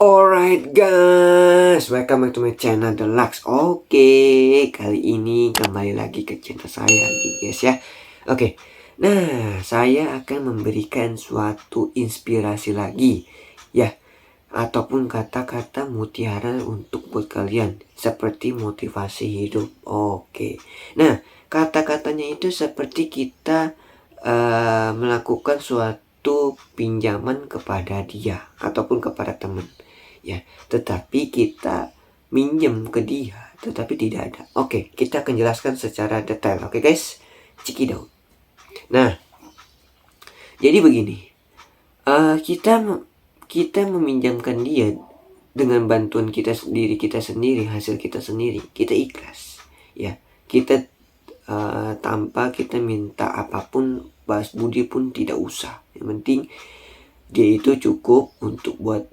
Alright guys, welcome back to my channel The Lux. Oke, kali ini kembali lagi ke channel saya guys ya. Oke, nah saya akan memberikan suatu inspirasi lagi ya, ataupun kata-kata mutiara untuk buat kalian seperti motivasi hidup. Oke, nah kata-katanya itu seperti kita melakukan suatu pinjaman kepada dia ataupun kepada teman ya, tetapi kita minjem ke dia tetapi tidak ada. Oke, kita akan jelaskan secara detail. Oke guys, cekidot. Nah, jadi begini, kita meminjamkan dia dengan bantuan kita sendiri, hasil kita sendiri, kita ikhlas ya. Kita tanpa kita minta apapun, balas budi pun tidak usah. Yang penting dia itu cukup untuk buat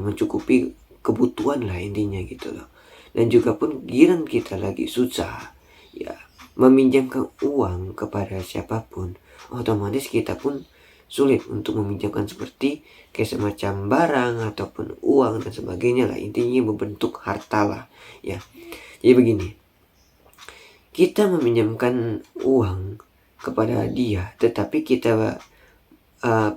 mencukupi kebutuhan lah intinya gitu loh. Dan juga pun giran kita lagi susah ya, meminjamkan uang kepada siapapun, otomatis kita pun sulit untuk meminjamkan seperti kayak semacam barang ataupun uang dan sebagainya lah, intinya berbentuk harta lah ya. Jadi begini, kita meminjamkan uang kepada dia tetapi kita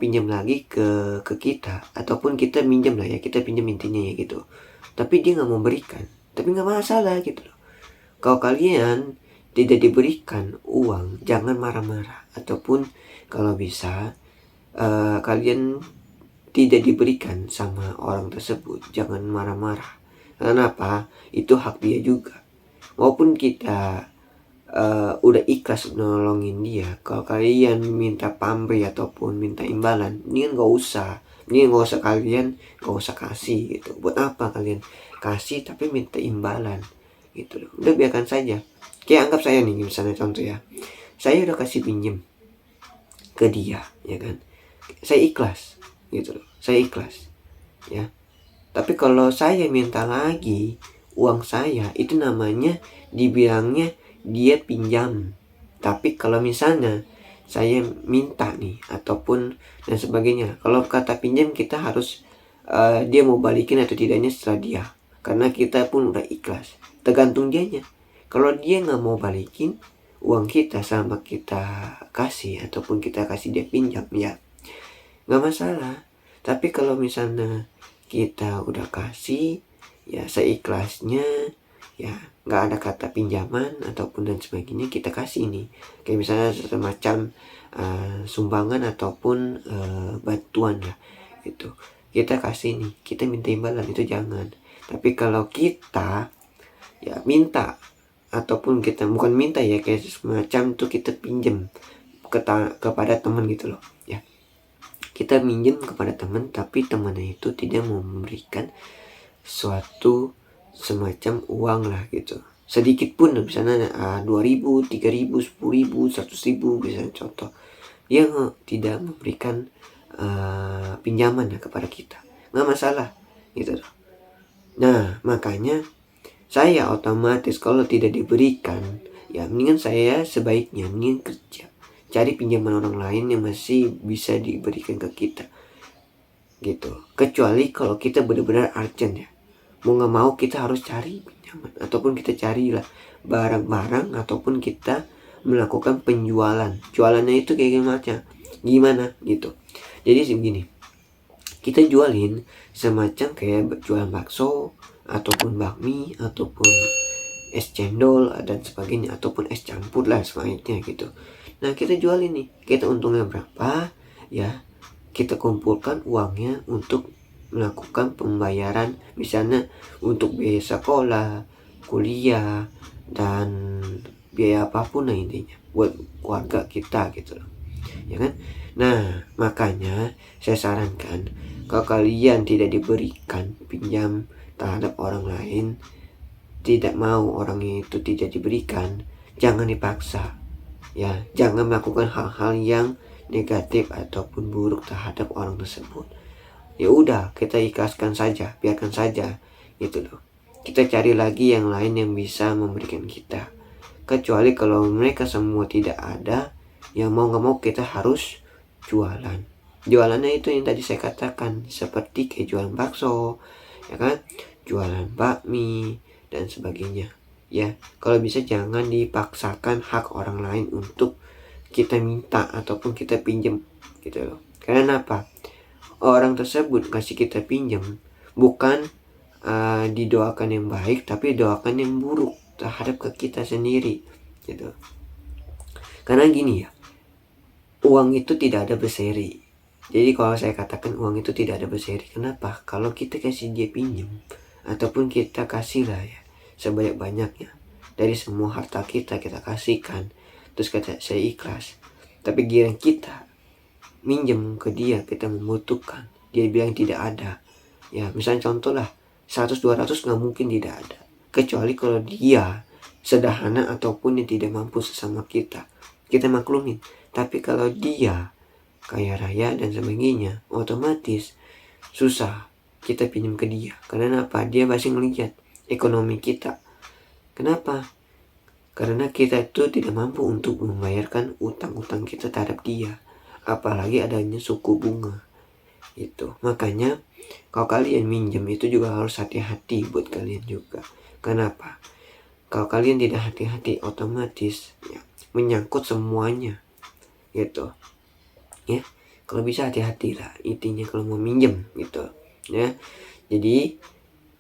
pinjam lagi ke kita, ataupun kita minjam lah ya, kita pinjam intinya ya gitu, tapi dia nggak mau berikan, tapi nggak masalah gitu loh. Kalau kalian tidak diberikan uang, jangan marah-marah, ataupun kalau bisa kalian tidak diberikan sama orang tersebut, jangan marah-marah. Kenapa? Itu hak dia juga. Maupun kita udah ikhlas nolongin dia, kalau kalian minta pamrih ataupun minta imbalan, ini kan gak usah kalian gak usah kasih gitu. Buat apa kalian kasih tapi minta imbalan gitu loh. Udah biarkan saja. Kayak anggap saya nih misalnya contoh ya, saya udah kasih pinjem ke dia ya kan, saya ikhlas gitu loh, saya ikhlas ya. Tapi kalau saya minta lagi uang saya, itu namanya dibilangnya dia pinjam. Tapi kalau misalnya saya minta nih ataupun dan sebagainya, kalau kata pinjam kita harus dia mau balikin atau tidaknya setelah dia, karena kita pun udah ikhlas. Tergantung dianya. Kalau dia nggak mau balikin uang kita sama kita kasih ataupun kita kasih dia pinjam ya nggak masalah. Tapi kalau misalnya kita udah kasih ya seikhlasnya ya, nggak ada kata pinjaman ataupun dan sebagainya, kita kasih nih kayak misalnya semacam sumbangan ataupun bantuan lah itu, kita kasih nih, kita minta imbalan itu jangan. Tapi kalau kita ya minta ataupun kita bukan minta ya, kayak semacam tuh kita pinjam kepada teman gitu loh ya, kita minjem kepada teman tapi temannya itu tidak mau memberikan suatu semacam uang lah gitu, sedikit pun misalnya 2.000, 3.000, 10.000, 100.000 misalnya contoh, dia tidak memberikan pinjaman ya kepada kita, nggak masalah gitu. Nah makanya saya otomatis kalau tidak diberikan ya mendingan saya sebaiknya mendingan kerja, cari pinjaman orang lain yang masih bisa diberikan ke kita gitu. Kecuali kalau kita benar-benar urgent ya, mau nggak mau kita harus cari pinjaman ataupun kita carilah barang-barang ataupun kita melakukan penjualan. Jualannya itu kayak gimana gitu. Jadi begini, kita jualin semacam kayak jualan bakso ataupun bakmi ataupun es cendol dan sebagainya, ataupun es campur lah semuanya gitu. Nah kita jualin nih, kita untungnya berapa ya, kita kumpulkan uangnya untuk melakukan pembayaran, misalnya untuk biaya sekolah, kuliah, dan biaya apapun lah intinya buat keluarga kita gitu loh ya kan. Nah makanya saya sarankan Kalau kalian tidak diberikan pinjam terhadap orang lain, tidak mau orang itu tidak diberikan, jangan dipaksa. Ya, jangan melakukan hal-hal yang negatif ataupun buruk terhadap orang tersebut. Ya udah, kita ikhlaskan saja, biarkan saja gitu loh. Kita cari lagi yang lain yang bisa memberikan kita. Kecuali kalau mereka semua tidak ada, ya mau gak mau kita harus jualan. Jualannya itu yang tadi saya katakan, seperti kayak jualan bakso, ya kan, jualan bakmi dan sebagainya. Ya, kalau bisa jangan dipaksakan hak orang lain untuk kita minta ataupun kita pinjam gitu loh. Karena apa? Orang tersebut kasih kita pinjam bukan didoakan yang baik, tapi doakan yang buruk terhadap ke kita sendiri gitu. Karena gini ya, uang itu tidak ada berseri. Jadi kalau saya katakan uang itu tidak ada berseri, kenapa? Kalau kita kasih dia pinjam ataupun kita kasih lah ya sebanyak-banyaknya dari semua harta kita kasihkan, terus kata saya ikhlas, tapi giliran kita minjem ke dia, kita membutuhkan, dia bilang tidak ada. Ya misalnya contoh lah 100-200 nggak mungkin tidak ada, kecuali kalau dia sederhana ataupun yang tidak mampu sesama kita maklumin. Tapi kalau dia kaya raya dan sebagainya, otomatis susah kita pinjam ke dia. Karena apa? Dia masih ngelihat ekonomi kita. Kenapa? Karena kita itu tidak mampu untuk membayarkan utang-utang kita terhadap dia, apalagi adanya suku bunga itu. Makanya kalau kalian minjem itu juga harus hati-hati buat kalian juga. Kenapa? Kalau kalian tidak hati-hati, otomatis ya, menyangkut semuanya gitu ya. Kalau bisa hati-hati lah intinya kalau mau minjem gitu ya. Jadi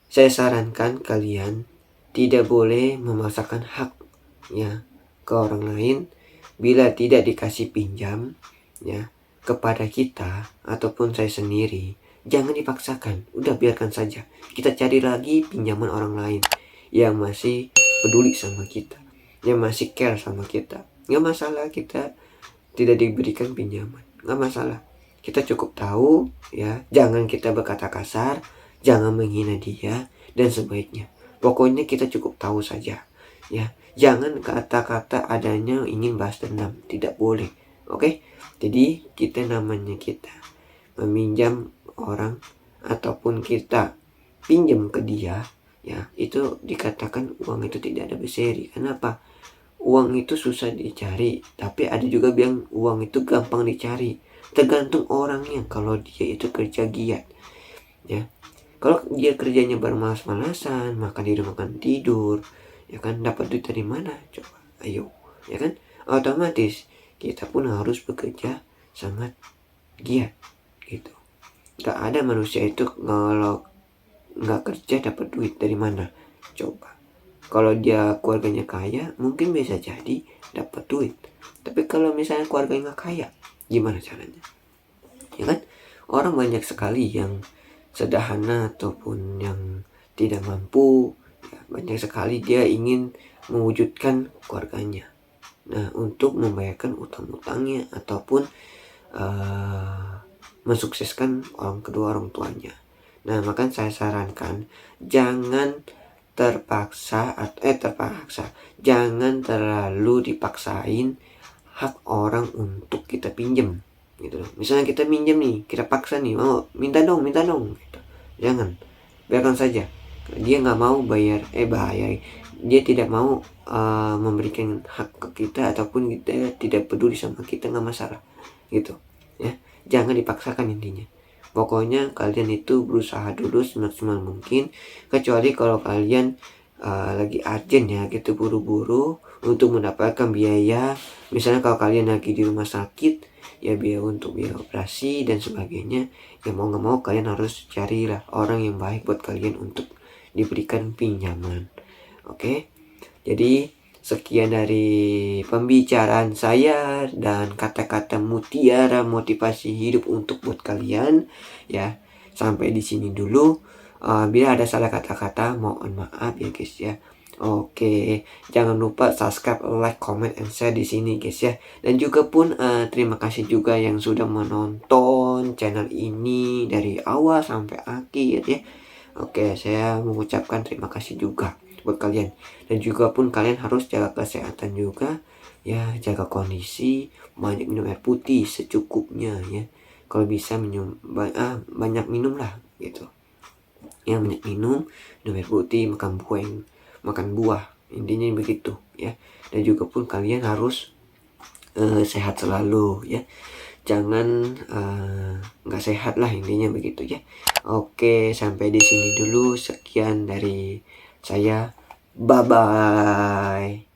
saya sarankan kalian tidak boleh memaksakan hak ya ke orang lain bila tidak dikasih pinjam ya kepada kita ataupun saya sendiri. Jangan dipaksakan, udah biarkan saja. Kita cari lagi pinjaman orang lain yang masih peduli sama kita, yang masih care sama kita. Nggak masalah kita tidak diberikan pinjaman, nggak masalah. Kita cukup tahu ya, jangan kita berkata kasar, jangan menghina dia dan sebaiknya. Pokoknya kita cukup tahu saja ya. Jangan kata-kata adanya ingin balas dendam, tidak boleh. Oke? Jadi kita namanya kita meminjam orang ataupun kita pinjam ke dia ya, itu dikatakan uang itu tidak ada berseri. Kenapa? Uang itu susah dicari, tapi ada juga bilang uang itu gampang dicari. Tergantung orangnya. Kalau dia itu kerja giat ya, kalau dia kerjanya bermalas-malasan, makan di rumah makan tidur ya kan, dapat duit dari mana coba? Ayo ya kan, otomatis kita pun harus bekerja sangat giat gitu. Gak ada manusia itu kalau nggak kerja dapat duit dari mana coba. Kalau dia keluarganya kaya, mungkin bisa jadi dapat duit. Tapi kalau misalnya keluarganya nggak kaya, gimana caranya? Ya kan? Orang banyak sekali yang sederhana ataupun yang tidak mampu. Ya, banyak sekali dia ingin mewujudkan keluarganya. Nah, untuk membayarkan utang-utangnya ataupun mensukseskan kedua orang tuanya. Nah, maka saya sarankan jangan terpaksa, jangan terlalu dipaksain hak orang untuk kita pinjam gitu loh. Misalnya kita minjem nih, kita paksa nih, mau minta dong gitu. Jangan, biarkan saja. Dia nggak mau bayar, dia tidak mau memberikan hak ke kita ataupun kita tidak peduli sama kita, nggak masalah gitu ya. Jangan dipaksakan intinya. Pokoknya kalian itu berusaha dulu semaksimal mungkin, kecuali kalau kalian lagi urgent ya gitu, buru-buru untuk mendapatkan biaya. Misalnya kalau kalian lagi di rumah sakit ya, biaya untuk biaya operasi dan sebagainya, ya mau nggak mau kalian harus carilah orang yang baik buat kalian untuk diberikan pinjaman. Oke, jadi sekian dari pembicaraan saya dan kata-kata mutiara motivasi hidup untuk buat kalian ya. Sampai di sini dulu. Bila ada salah kata-kata mohon maaf ya guys ya. Oke, jangan lupa subscribe, like, comment, and share di sini guys ya. Dan juga pun terima kasih juga yang sudah menonton channel ini dari awal sampai akhir ya. Oke, saya mengucapkan terima kasih juga buat kalian. Dan juga pun kalian harus jaga kesehatan juga ya, jaga kondisi, banyak minum air putih secukupnya ya. Kalau bisa minum banyak minum lah gitu. Ya, banyak minum air putih, makan buah, intinya begitu ya. Dan juga pun kalian harus sehat selalu ya, jangan nggak sehat lah, intinya begitu ya. Oke, sampai di sini dulu, sekian dari saya, bye bye.